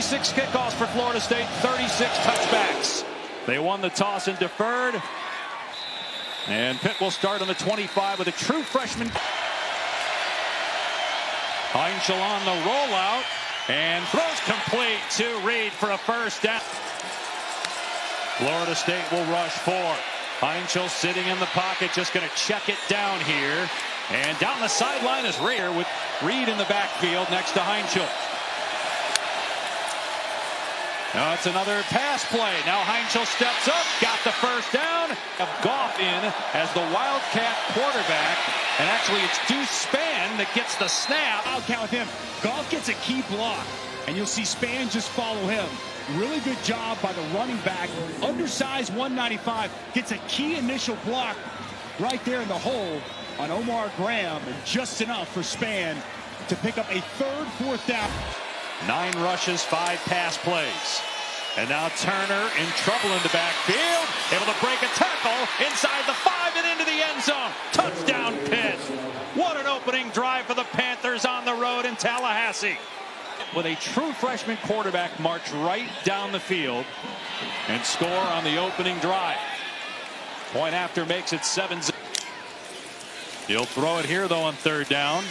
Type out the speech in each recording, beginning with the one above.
36 kickoffs for Florida State, 36 touchbacks. They won the toss and deferred. And Pitt will start on the 25 with a true freshman. Heinzel on the rollout and throws complete to Reed for a first down. Florida State will rush 4. Heinzel sitting in the pocket, just going to check it down here. And down the sideline is Reed with Reed in the backfield next to Heinzel. Now it's another pass play. Now Heinzel steps up, got the first down. Goff in as the Wildcat quarterback. And actually it's Deuce Spann that gets the snap. I'll count with him. Goff gets a key block. And you'll see Spann just follow him. Really good job by the running back. Undersized 195. Gets a key initial block right there in the hole on Omar Graham. And just enough for Spann to pick up a third, fourth down. 9 rushes, 5 pass plays. And now Turner in trouble in the backfield. Able to break a tackle inside the 5 and into the end zone. Touchdown Pitt. What an opening drive for the Panthers on the road in Tallahassee. With a true freshman quarterback march right down the field and score on the opening drive. Point after makes it 7-0. He'll throw it here though on third down.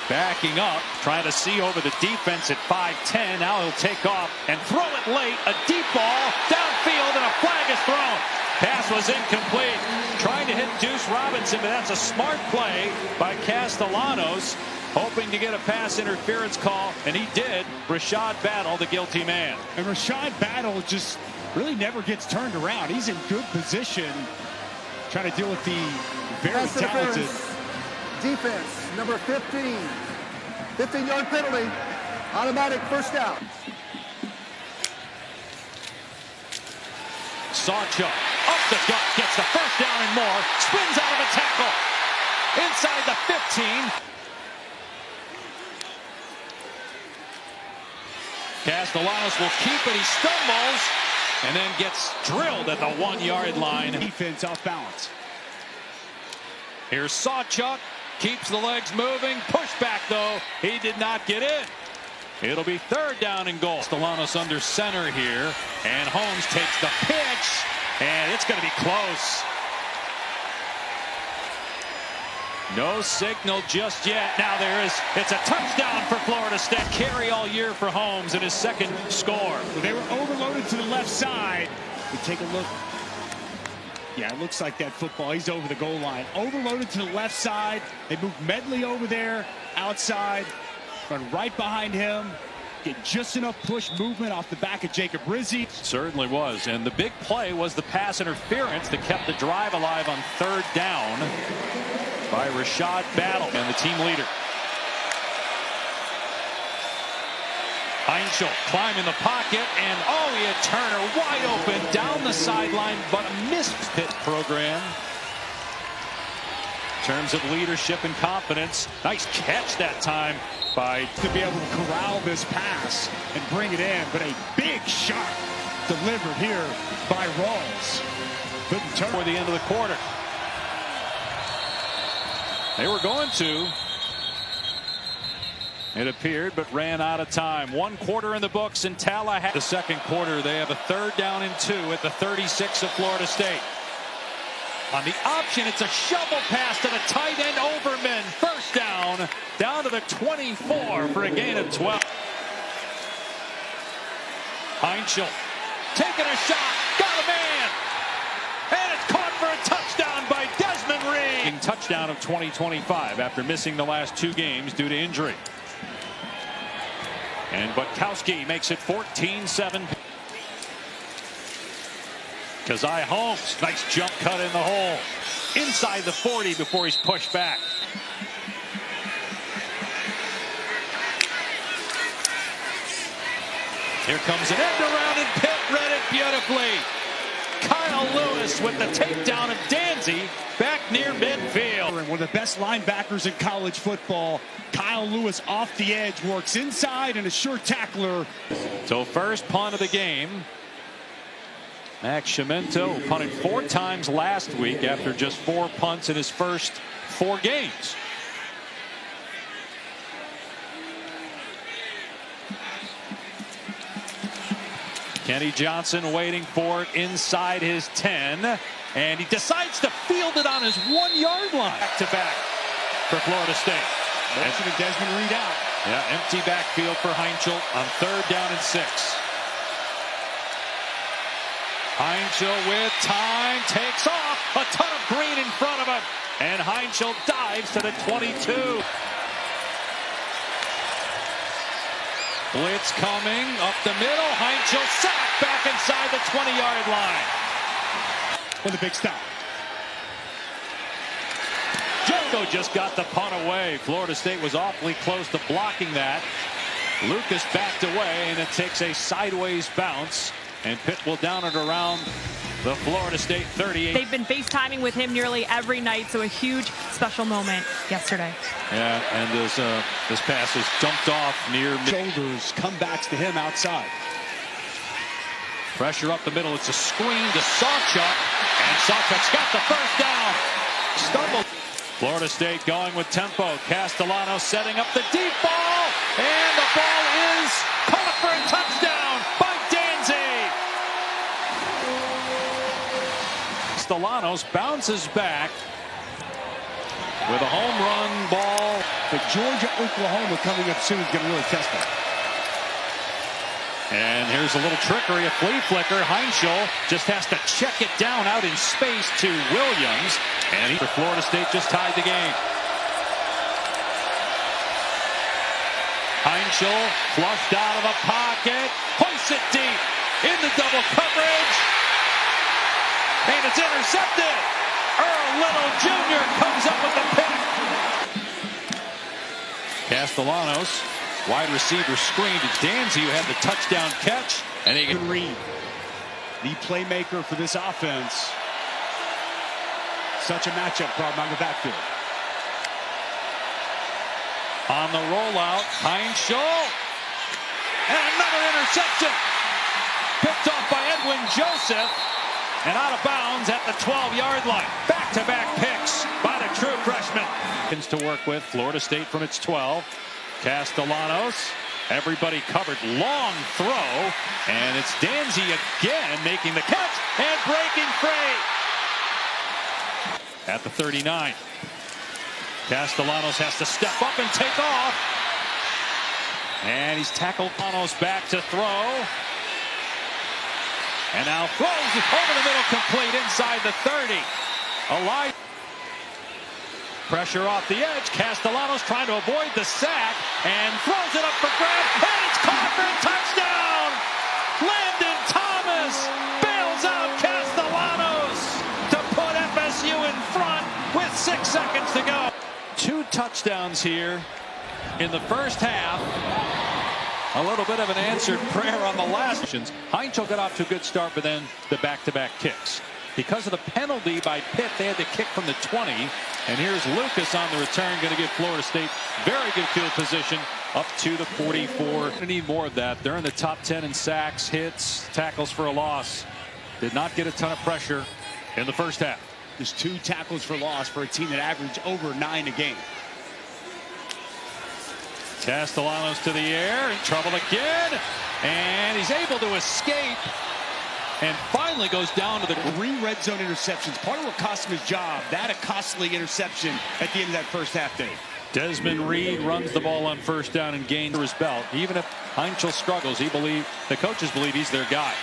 Backing up, trying to see over the defense at 5'10". Now he'll take off and throw it late. A deep ball downfield and a flag is thrown. Pass was incomplete. Trying to hit Deuce Robinson, but that's a smart play by Castellanos. Hoping to get a pass interference call, and he did. Rashad Battle, the guilty man. And Rashad Battle just really never gets turned around. He's in good position. Trying to deal with the very talented defense. Number 15. 15-yard penalty. Automatic first down. Sawchuk up the gut, gets the first down and more. Spins out of a tackle. Inside the 15. Castellanos will keep it. He stumbles and then gets drilled at the 1-yard line. Defense off balance. Here's Sawchuk. Keeps the legs moving. Pushback, though. He did not get in. It'll be third down and goal. Castellanos under center here. And Holmes takes the pitch. And it's going to be close. No signal just yet. Now there is. It's a touchdown for Florida State. Carry all year for Holmes in his second score. They were overloaded to the left side. We take a look. Yeah, it looks like that football. He's over the goal line. Overloaded to the left side. They move Medley over there, outside. Run right behind him. Get just enough push movement off the back of Jacob Rizzi. Certainly was. And the big play was the pass interference that kept the drive alive on third down by Rashad Battle and the team leader. Heinzel climbing the pocket, and he had Turner wide open down the sideline, but a missed Pitt program. In terms of leadership and confidence, nice catch that time by to be able to corral this pass and bring it in, but a big shot delivered here by Rawls. Couldn't turn for the end of the quarter. They were going to. It appeared, but ran out of time. 1 quarter in the books in Tallahassee. The second quarter, they have a third down and 2 at the 36 of Florida State. On the option, it's a shovel pass to the tight end Overman. First down to the 24 for a gain of 12. Heinzel taking a shot, got a man, and it's caught for a touchdown by Desmond Reed. Touchdown of 2025 after missing the last 2 games due to injury. And Butkowski makes it 14-7. Keziah Holmes, nice jump cut in the hole. Inside the 40 before he's pushed back. Here comes an end around, and Pitt read it beautifully. Kyle Lewis with the takedown of Danzy back near midfield. One of the best linebackers in college football. Kyle Lewis off the edge, works inside, and a sure tackler. So first punt of the game. Max Chiamento punted 4 times last week after just 4 punts in his first 4 games. Kenny Johnson waiting for it inside his 10. And he decides to field it on his 1-yard line. Back to back for Florida State. Motion to Desmond Reed out. Yeah, empty backfield for Heinchel on 3rd down and 6. Heinchel with time, takes off, a ton of green in front of him, and Heinchel dives to the 22. Blitz coming up the middle, Heinchel sacked back inside the 20-yard line. With a big stop. Joko just got the punt away. Florida State was awfully close to blocking that. Lucas backed away, and it takes a sideways bounce. And Pitt will down it around the Florida State 38. They've been FaceTiming with him nearly every night, so a huge special moment yesterday. Yeah, and this pass is dumped off near Shoulders, comebacks to him outside. Pressure up the middle. It's a screen to Sawchuk, and Sawchuk's got the first down. Stumbled. Florida State going with tempo. Castellano setting up the deep ball, and the ball is caught for a touchdown by Danzy. Castellanos bounces back with a home run ball. But Georgia-Oklahoma coming up soon is going to really test them. And here's a little trickery, a flea flicker. Heinchel just has to check it down out in space to Williams. And Florida State just tied the game. Heinchel flushed out of a pocket, hoists it deep into double coverage. And it's intercepted. Earl Little Jr. comes up with the pick. Castellanos. Wide receiver screen to Danzy, who had the touchdown catch. And he can read. The playmaker for this offense. Such a matchup problem on the backfield. On the rollout, Heinchel. And another interception. Picked off by Edwin Joseph. And out of bounds at the 12-yard line. Back-to-back picks by the true freshman. To work with Florida State from its 12. Castellanos, everybody covered, long throw, and it's Danzy again making the catch and breaking free. At the 39, Castellanos has to step up and take off, and he's tackled. Castellanos back to throw, and now throws it over the middle, complete inside the 30. Alive. Pressure off the edge. Castellanos trying to avoid the sack and throws it up for grabs. And it's caught for a touchdown. Landon Thomas bails out Castellanos to put FSU in front with 6 seconds to go. 2 touchdowns here in the first half. A little bit of an answered prayer on the last. Heinchel got off to a good start, but then the back-to-back kicks. Because of the penalty by Pitt, they had to kick from the 20. And here's Lucas on the return, going to give Florida State very good field position up to the 44. They need more of that. They're in the top 10 in sacks, hits, tackles for a loss. Did not get a ton of pressure in the first half. There's 2 tackles for loss for a team that averaged over 9 a game. Castellanos to the air, in trouble again. And he's able to escape. And finally goes down to the 3 red zone interceptions. Part of what cost him his job. That a costly interception at the end of that first half day. Desmond Reed runs the ball on first down and gains his belt. Even if Heinchel struggles, the coaches believe he's their guy.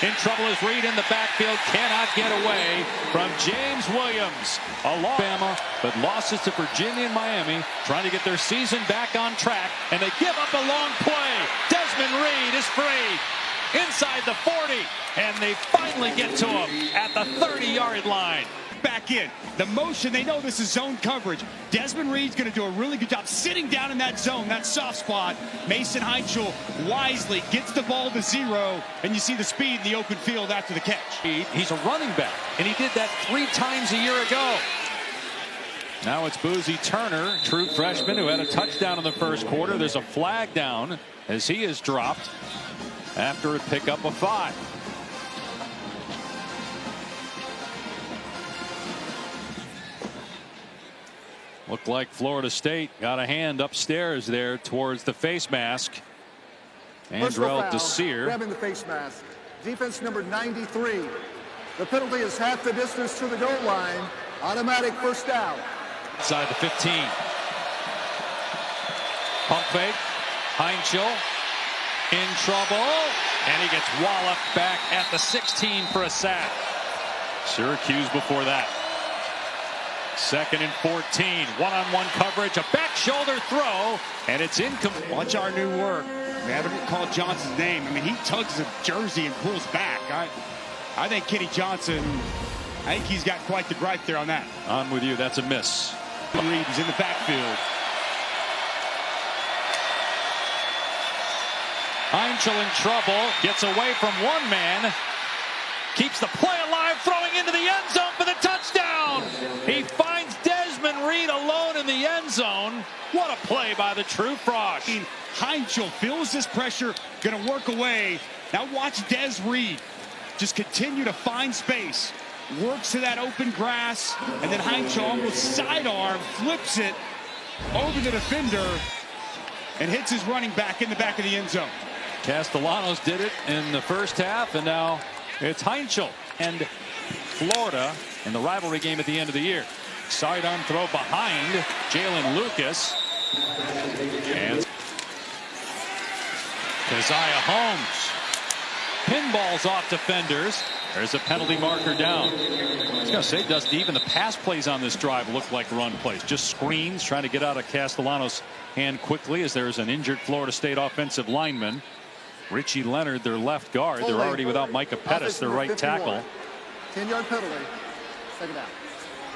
In trouble is Reed in the backfield. Cannot get away from James Williams. Alabama, but losses to Virginia and Miami. Trying to get their season back on track. And they give up a long play. Desmond Reed is free. Inside the 40, and they finally get to him at the 30-yard line. Back in. The motion, they know this is zone coverage. Desmond Reed's going to do a really good job sitting down in that zone, that soft spot. Mason Heinchel wisely gets the ball to 0, and you see the speed in the open field after the catch. He's a running back, and he did that 3 times a year ago. Now it's Boozy Turner, true freshman, who had a touchdown in the first quarter. There's a flag down as he is dropped after a pickup of 5. Looked like Florida State got a hand upstairs there towards the face mask. Andrel Desir. Grabbing the face mask. Defense number 93. The penalty is half the distance to the goal line. Automatic first down. Inside the 15. Pump fake. Heinzel in trouble. And he gets walloped back at the 16 for a sack. Syracuse before that. 2nd and 14. One-on-one coverage. A back shoulder throw. And it's incomplete. Watch our new work. We haven't called Johnson's name. I mean, he tugs the jersey and pulls back. I think Kenny Johnson, I think he's got quite the gripe there on that. I'm with you. That's a miss. Reed is in the backfield. Heinzel in trouble. Gets away from one man. Keeps the play alive. Throwing into the end zone for the touchdown. He finds Desmond Reed alone in the end zone. What a play by the True Frosh. Heinzel feels this pressure. Going to work away. Now watch Des Reed just continue to find space. Works to that open grass. And then Heinzel almost sidearm. Flips it over the defender. And hits his running back in the back of the end zone. Castellanos did it in the first half, and now it's Heinzel and Florida in the rivalry game at the end of the year. Sidearm throw behind Jalen Lucas. And Keziah Holmes pinballs off defenders. There's a penalty marker down. I was going to say, Dusty, even the pass plays on this drive look like run plays. Just screens trying to get out of Castellanos' hand quickly as there's an injured Florida State offensive lineman. Richie Leonard, their left guard. They're already without Micah Pettis, their right tackle. 10-yard penalty. Second down.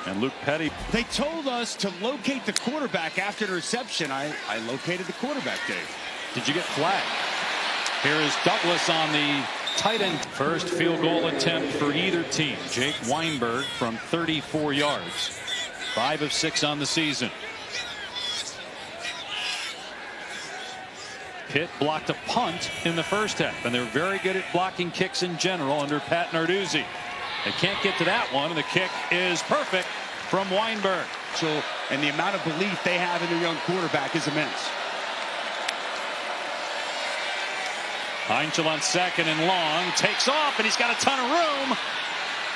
And Luke Petty. They told us to locate the quarterback after the reception. I located the quarterback, Dave. Did you get flagged? Here is Douglas on the tight end. First field goal attempt for either team. Jake Weinberg from 34 yards. 5 of 6 on the season. Pitt blocked a punt in the first half, and they're very good at blocking kicks in general under Pat Narduzzi. They can't get to that one, and the kick is perfect from Weinberg. And the amount of belief they have in their young quarterback is immense. Heinzel on 2nd and long, takes off, and he's got a ton of room.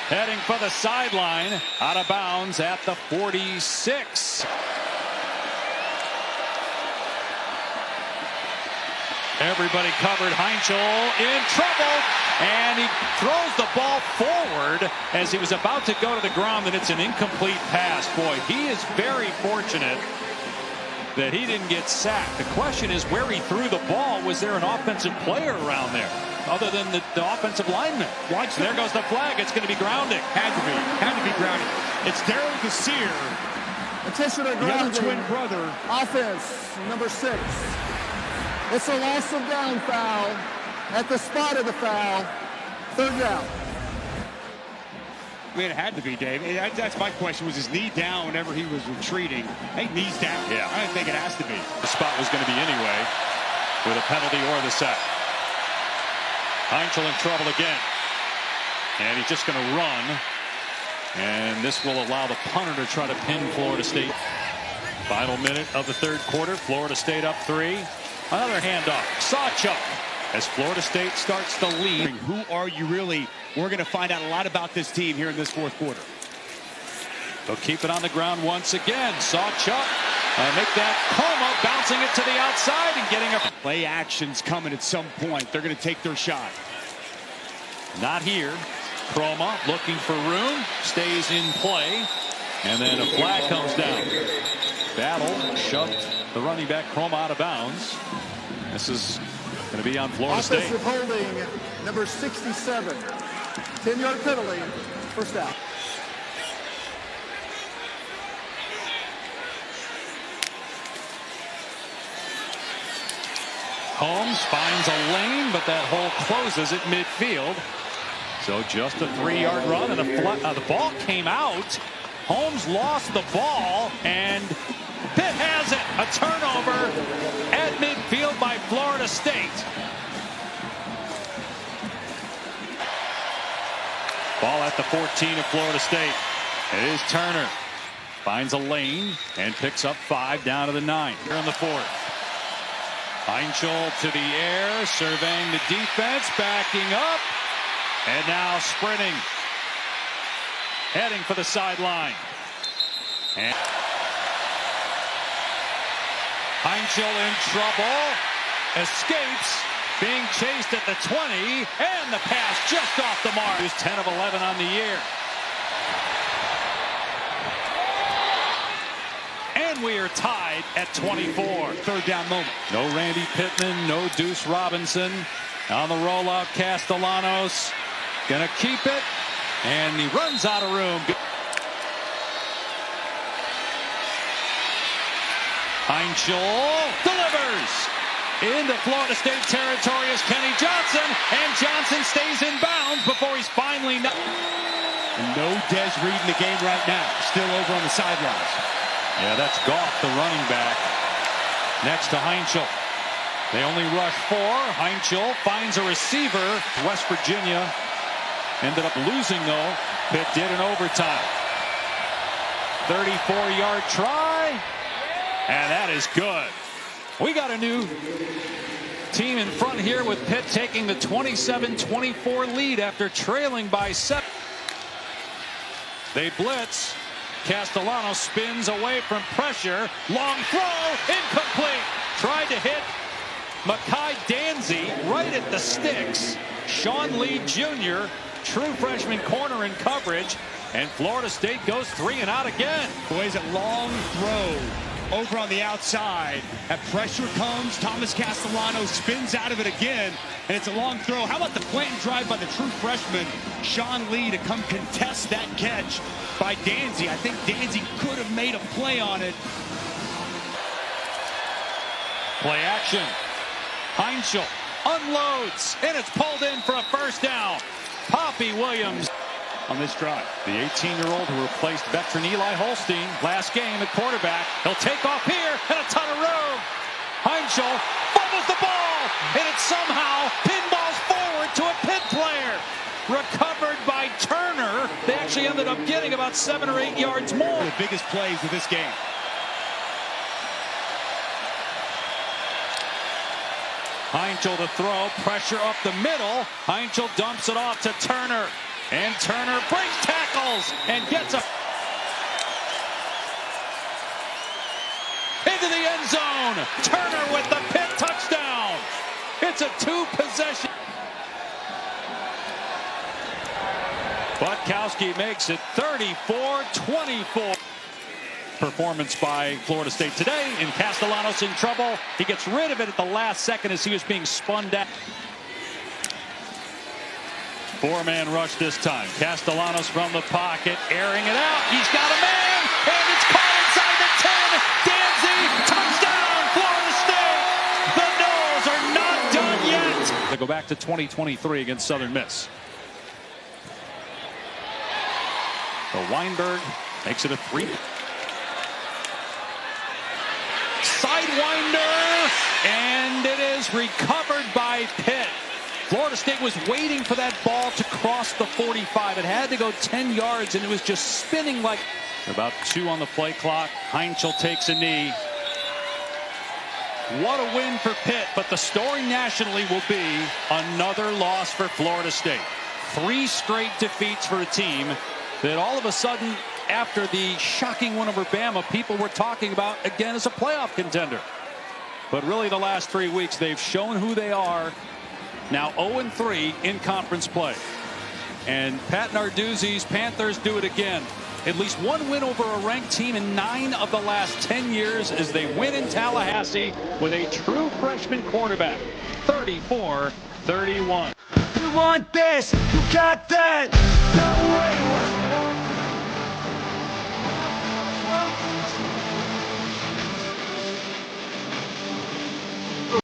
Heading for the sideline, out of bounds at the 46. Everybody covered. Heinzel in trouble, and he throws the ball forward as he was about to go to the ground, and it's an incomplete pass. Boy, he is very fortunate that he didn't get sacked. The question is where he threw the ball. Was there an offensive player around there other than the offensive lineman? Watch, there goes the flag. It's going to be grounding. Had to be grounding. It's Daryl Desir, Attention to the other grounding. twin brother. Offense number 6. It's a loss of down foul at the spot of the foul. 3rd down. I mean, it had to be, Dave. That's my question. Was his knee down whenever he was retreating? I think knee's down. Yeah. I think it has to be. The spot was going to be anyway with a penalty or the sack. Heinzel in trouble again. And he's just going to run. And this will allow the punter to try to pin Florida State. Final minute of the 3rd quarter. Florida State up 3. Another handoff. Sawchuk as Florida State starts to lead. Who are you really? We're going to find out a lot about this team here in this 4th quarter. They'll keep it on the ground once again. Sawchuk make that coma, bouncing it to the outside and getting a play action's coming at some point. They're going to take their shot. Not here. Chroma looking for room, stays in play, and then a flag comes down. Battle shoved the running back Chroma out of bounds. This is going to be on Florida State. Offensive holding number 67. 10-yard penalty. First down. Holmes finds a lane, but that hole closes at midfield. So just a 3-yard run, and the ball came out. Holmes lost the ball, and Pitt has it. A turnover at midfield by Florida State. Ball at the 14 of Florida State. It is Turner. Finds a lane and picks up 5 down to the 9. Here in the 4th. Heinzel to the air, surveying the defense, backing up. And now sprinting. Heading for the sideline. And Heinzel in trouble. Escapes. Being chased at the 20. And the pass just off the mark. He's 10 of 11 on the year. And we are tied at 24. Third down moment. No Randy Pittman, no Deuce Robinson. On the rollout, Castellanos gonna keep it, and he runs out of room. Heinzel delivers into Florida State territory is Kenny Johnson, and Johnson stays in bounds before he's finally not. No Des Reed in the game right now. Still over on the sidelines. Yeah, that's Goff, the running back, next to Heinzel. They only rush 4. Heinzel finds a receiver. West Virginia ended up losing, though. Pitt did in overtime. 34-yard try. And that is good. We got a new team in front here with Pitt taking the 27-24 lead after trailing by 7. They blitz. Castellanos spins away from pressure. Long throw. Incomplete. Tried to hit Makai Danzy right at the sticks. Sean Lee Jr., true freshman corner in coverage. And Florida State goes 3 and out again. Boys, a long throw over on the outside. That pressure comes. Thomas Castellanos spins out of it again. And it's a long throw. How about the plant and drive by the true freshman, Sean Lee, to come contest that catch by Danzy. I think Danzy could have made a play on it. Play action. Heinzel unloads, and it's pulled in for a first down. Poppy Williams On this drive. the 18-year-old who replaced veteran Eli Holstein last game at quarterback. He'll take off here and a ton of room. Heinzel fumbles the ball, and it somehow pinballs forward to a Pitt player. Recovered by Turner. They actually ended up getting about 7 or 8 yards more. The biggest plays of this game. Heinzel to throw, pressure up the middle. Heinzel dumps it off to Turner. And Turner breaks tackles and gets a into the end zone. Turner with the Pitt touchdown. It's a 2-possession. Butkowski makes it 34-24. Performance by Florida State today, and Castellanos in trouble. He gets rid of it at the last second as he was being spun down. 4-man rush this time. Castellanos from the pocket, airing it out. He's got a man, and it's caught inside the 10. Danzy, touchdown, Florida State. The Noles are not done yet. They go back to 2023 against Southern Miss. So Weinberg makes it a 3. Sidewinder, and it is recovered by Pitt. Florida State was waiting for that ball to cross the 45. It had to go 10 yards, and it was just spinning like... About 2 on the play clock. Heinzel takes a knee. What a win for Pitt, but the story nationally will be another loss for Florida State. 3 straight defeats for a team that all of a sudden, after the shocking win over Bama, people were talking about again as a playoff contender. But really the last 3 weeks, they've shown who they are. Now 0-3 in conference play. And Pat Narduzzi's Panthers do it again. At least 1 win over a ranked team in 9 of the last 10 years as they win in Tallahassee with a true freshman quarterback. 34-31. You want this, you got that. No way.